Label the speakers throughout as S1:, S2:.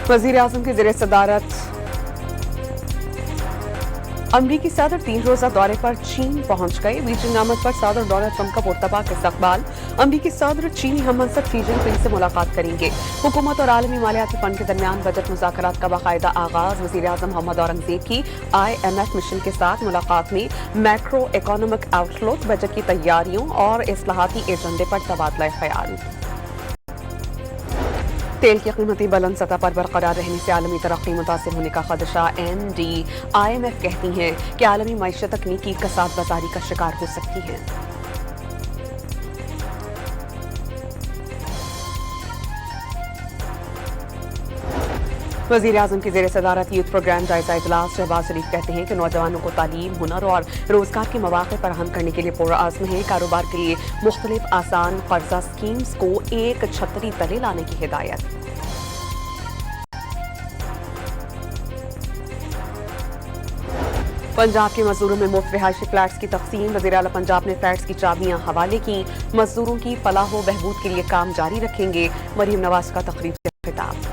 S1: वज़ीर आज़म की ज़ेर सदारत अमरीकी सदर 3 रोज़ा दौरे पर चीन पहुंच गए। बीजिंग आमद पर सदर डोनाल्ड ट्रंप का पुरतपाक इस्तकबाल। अमरीकी सदर चीनी हम मनसब शी जिनपिंग से मुलाकात करेंगे। हुकूमत और आलमी मालियाती फंड के दरमियान बजट मुज़ाकरात का बाकायदा आगाज। वज़ीर आज़म मोहम्मद औरंगज़ेब की IMF मिशन के साथ मुलाकात में मैक्रो इकोनॉमिक आउटलुक, बजट की तैयारियों और इस्लाहाती एजेंडे पर तबादला ख्याल। तेल की कीमतें बुलंद सतह पर बरकरार रहने से आलमी तरक्की मुतासिर होने का खदशा। IMF कहती हैं कि आलमी मईशत तकनीकी कसाद बाजारी का शिकार हो सकती है। वज़ीर आज़म की ज़ेर सदारत यूथ प्रोग्राम जायजा इजलास। शहबाज शरीफ कहते हैं कि नौजवानों को तालीम, हुनर और रोजगार के मौके फराहम करने के लिए पुरअज़्म है। कारोबार के लिए मुख्तलिफ आसान कर्जा स्कीम्स को एक छतरी तले लाने की हिदायत। पंजाब के मजदूरों में मुफ्त रिहायशी फ्लैट्स की तकसीम। वज़ीर आला पंजाब ने फ्लैट्स की चाबियां हवाले की। मजदूरों की फलाह व बहबूद के लिए काम जारी रखेंगे। मरीम नवाज का तकरीब से खिताब।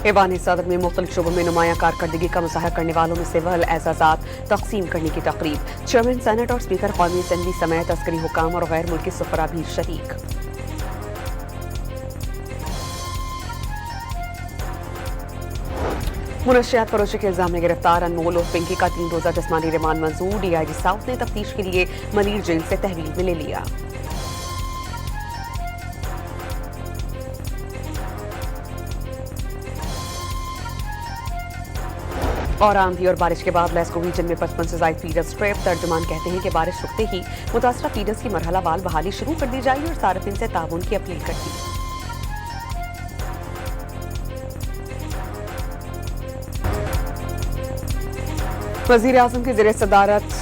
S1: ऐवान सदर में मुख्तलिफ शोबों में नुमायां कारकर्दगी का मुजाहरा करने वालों में सिविल एजाजात तकसीम करने की तकरीब। चेयरमैन सेनेट और स्पीकर कौमी असेंबली समेत अस्करी हुकाम और गैर मुल्की सफरा भी शरीक। मुनशियात फरोशी के इल्जाम में गिरफ्तार अनमोल और पिंकी का 3 रोज़ा जिस्मानी रिमांड मंजूर। DIG साउथ ने तफ्तीश के लिए मनीर जेल से तहवील में ले लिया। और आंधी और बारिश के बाद लेस्को रीजन में 55 से ज़ायद फीडर्स ट्रिप। तर्जुमान कहते हैं कि बारिश रुकते ही मुतासरा फीडर्स की मरहला वाल बहाली शुरू कर दी जाएगी और सार्फिन से ताउन की अपील करती है। वज़ीर आज़म की ज़ेर सदारत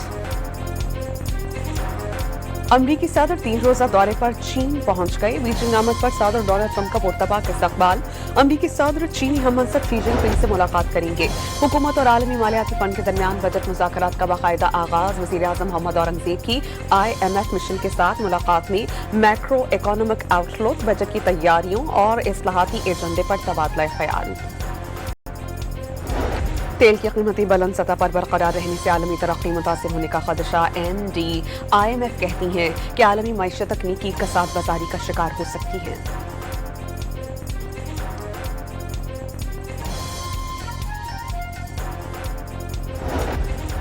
S1: अमरीकी सदर 3 रोज़ा दौरे पर चीन पहुंच गए। बीजिंग आमद पर सदर डोनाल्ड ट्रंप का पुरतपाक इस्तकबाल। अमरीकी सदर चीनी हम मनसब शी जिनपिंग से मुलाकात करेंगे। हुकूमत और आलमी मालियाती फंड के दरमियान बजट मुज़ाकरात का बाकायदा आगाज। वज़ीर आज़म मोहम्मद औरंगज़ेब की IMF मिशन के साथ मुलाकात में मैक्रो इकोनॉमिक आउटलुक, बजट की तैयारियों और इस्लाहाती एजेंडे पर तबादला ख्याल। तेल की कीमतें बुलंद सतह पर बरकरार रहने से आलमी तरक्की मुतासिर होने का खदशा। IMF कहती हैं कि आलमी मईशत तकनीकी कसाद बाजारी का शिकार हो सकती है।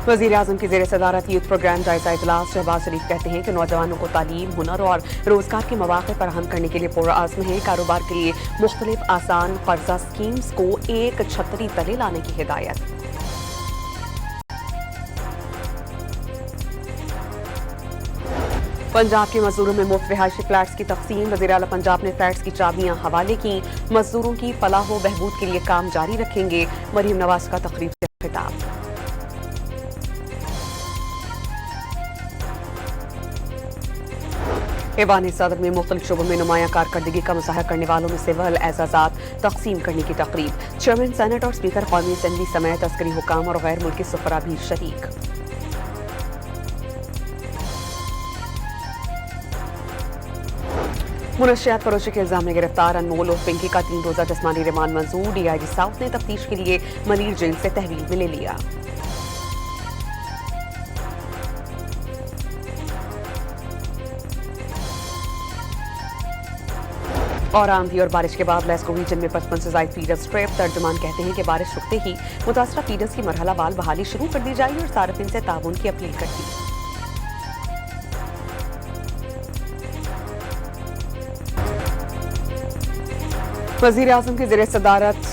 S1: वज़ीर आज़म की ज़ेर सदारत यूथ प्रोग्राम जायजा इजलास। शहबाज शरीफ कहते हैं कि नौजवानों को तालीम, हुनर और रोजगार के मौके फराहम करने के लिए पुरअज़्म है। कारोबार के लिए मुख्तलिफ आसान कर्जा स्कीम्स को एक छतरी तले लाने की हिदायत। पंजाब के मजदूरों में मुफ्त रिहायशी फ्लैट्स की तकसीम। वज़ीर आला पंजाब ने फ्लैट्स की चाबियां हवाले की। मजदूरों की फलाह व बहबूद के लिए काम जारी रखेंगे। मरीम नवाज का तकरीब से खिताब। ऐवान सदर में मुख्तलिफ शोबों में नुमायां कारकर्दगी का मुजाहरा करने वालों में सिविल एजाजात तकसीम करने की तकरीब। चेयरमैन सेनेट और स्पीकर कौमी असेंबली समेत अस्करी हुकाम और गैर मुल्की सफरा भी शरीक। मुनशियात फरोशी के इल्जाम में गिरफ्तार अनमोल और पिंकी का 3 रोज़ा जिस्मानी रिमांड मंजूर। DIG साउथ ने तफ्तीश के लिए मनीर जेल से तहवील में ले लिया। और आंधी और बारिश के बाद लेस्को रीजन में 55 से ज़ायद फीडर्स ट्रिप। तर्जुमान कहते हैं कि बारिश रुकते ही मुतासरा फीडर्स की मरहला वाल बहाली शुरू कर दी जाएगी और सार्फिन से ताउन की अपील करती है। वज़ीर आज़म की ज़ेर सदारत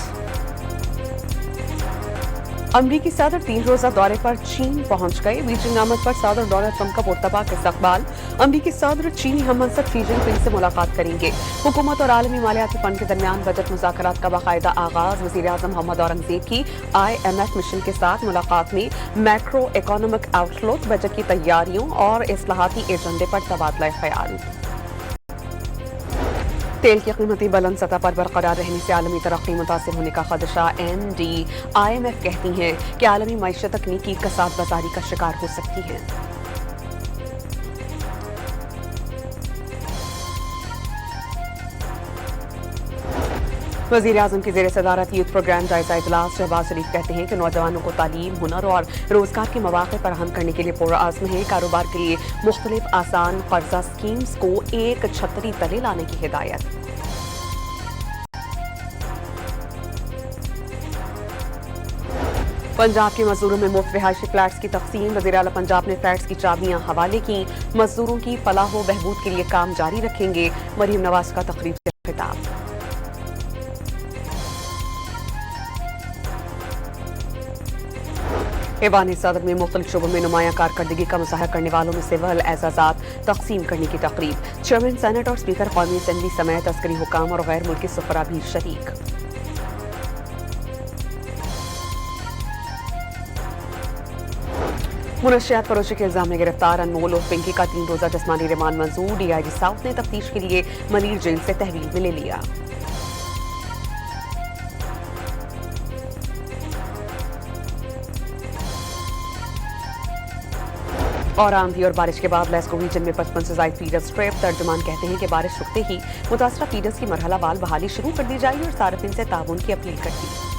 S1: अमरीकी सदर 3 रोज़ा दौरे पर चीन पहुंच गए। बीजिंग आमद पर सदर डोनाल्ड ट्रंप का पुरतपाक इस्तकबाल। अमरीकी सदर चीनी हम मनसब शी जिनपिंग से मुलाकात करेंगे। हुकूमत और आलमी मालियाती फंड के दरमियान बजट मुज़ाकरात का बाकायदा आगाज। वज़ीर आज़म मोहम्मद औरंगज़ेब की IMF मिशन के साथ मुलाकात में मैक्रो इकोनॉमिक आउटलुक, बजट की तैयारियों और इस्लाहाती एजेंडे पर तबादला ख्याल। तेल की कीमतें बुलंद सतह पर बरकरार रहने से आलमी तरक्की मुतासिर होने का खदशा। IMF कहती हैं कि आलमी मईशत तकनीकी कसाद बाजारी का शिकार हो सकती है। वज़ीर आज़म की ज़ेर सदारत यूथ प्रोग्राम जायजा इजलास। शहबाज शरीफ कहते हैं कि नौजवानों को तालीम, हुनर और रोजगार के मौक़े फराहम करने के लिए पुरअज़्म है। कारोबार के लिए मुख्तलिफ आसान कर्जा स्कीम्स को एक छतरी तले लाने की हिदायत। पंजाब के मजदूरों में मुफ्त रिहायशी फ्लैट्स की तकसीम। वज़ीर आला पंजाब ने फ्लैट्स की चाबियां हवाले की। मजदूरों की फलाह व बहबूद के लिए काम जारी रखेंगे। मरीम नवाज का तकरीब से खिताब। ऐवान सदर में मुख्तलिफ शोबों में नुमायां कारकर्दगी का मुजाहरा करने वालों में सिविल एजाजात तकसीम करने की तकरीब। चेयरमैन सेनेट और स्पीकर कौमी असम्बली समेत अस्करी हुकाम और गैर मुल्की सफरा भी शरीक। मुनशियात फरोशी के इल्जाम में गिरफ्तार अनमोल और पिंकी का 3 रोजा जिस्मानी रिमांड मंजूर। डीआईजी साउथ ने तफ्तीश के लिए मलिर जेल से तहवील में ले लिया। और आंधी और बारिश के बाद लेस्को रीजन में 55 से ज़ायद फीडर्स ट्रैप। तर्जुमान कहते हैं कि बारिश रुकते ही मुतासरा फीडर्स की मरहला वाल बहाली शुरू कर दी जाएगी और सार्फिन से ताउन की अपील करती है।